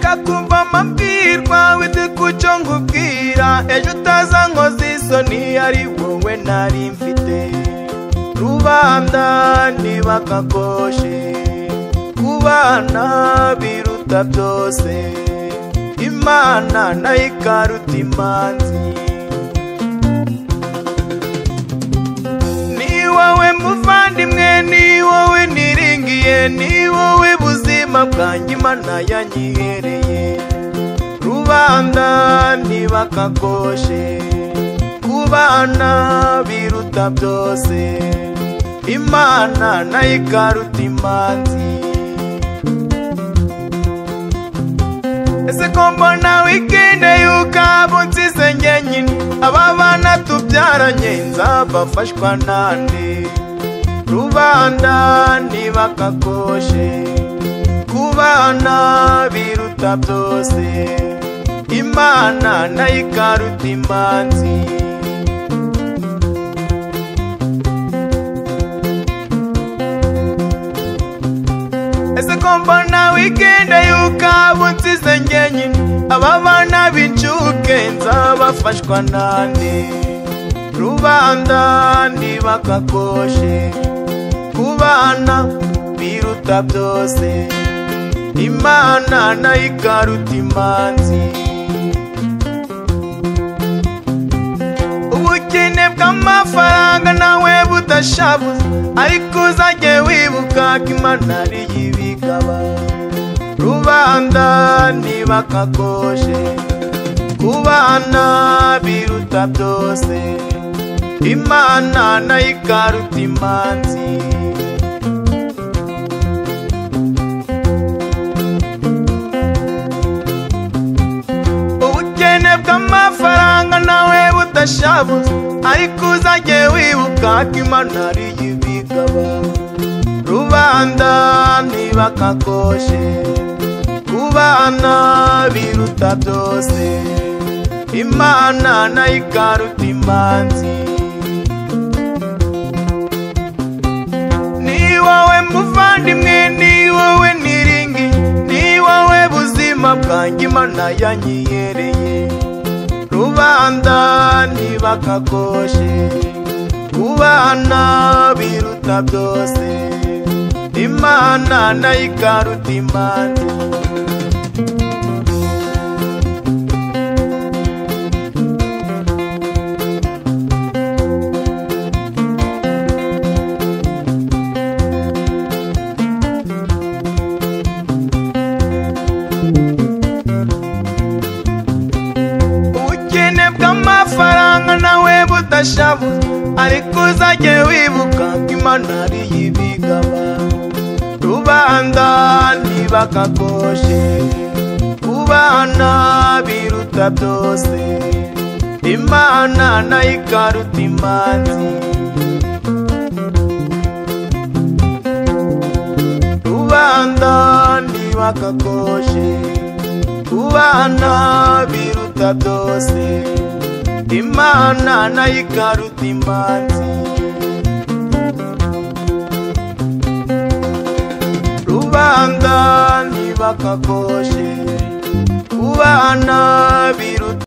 reka kumva amabwirwa wite kuco nkubwira ejo utaza nkoza isoni ari wowe nari mfite rubanda ntibakakoshe kubana biruta byose Imana nayo ikaruta imanzi ni wowe muvandimwe ni wowe niringiye ni wowe buzima bwanjye Imana yanyihereye rubanda ntibakakoshe kubana biruta byose Imana nayo ikaruta imanzi ese ko mbona wikende yuko nsize njyenyine aba bana tubyaranye nzabafashwa nande rubanda ntibakakoshe kubana biruta byose Imana nayo ikaruta imanzi ese ko mbona wikende yuko nsize njyenyine aba bana b'incuke nzabafashwa nande rubanda ntibakakoshe kubana biruta byose Imana nayo ikaruta imanzi ubukene bw'amafaranga nawe budashabuza ariko uzajye wibuka ko Imana ari y'ibigaba rubanda ntibakakoshe kubana biruta byose Imana nayo ikaruta imanzi ubukene bw'amafaranga nawe budashabuza ariko uzajye wibuka ko Imana ari y'ibigaba rubanda ntibakakoshe kubana biruta byose Imana nayo ikaruta imanzi ni wowe muvandimwe ni wowe niringi ni wowe buzima bwanjye Imana yanyihereye rubanda ntibakakoshe kubana biruta byose Imana nayo ikaruta imanzi ubukene bw'amafaranga nawe budashabuza ariko uzajye wibuka ko Imana ari y'ibigaba rubanda ntibakakoshe kubana biruta byose Imana nayo ikaruta imanzi rubanda ntibakakoshe kubana biruta byose Imana nayo ikaruta imanzi rubanda ntibakakoshe kubana biruta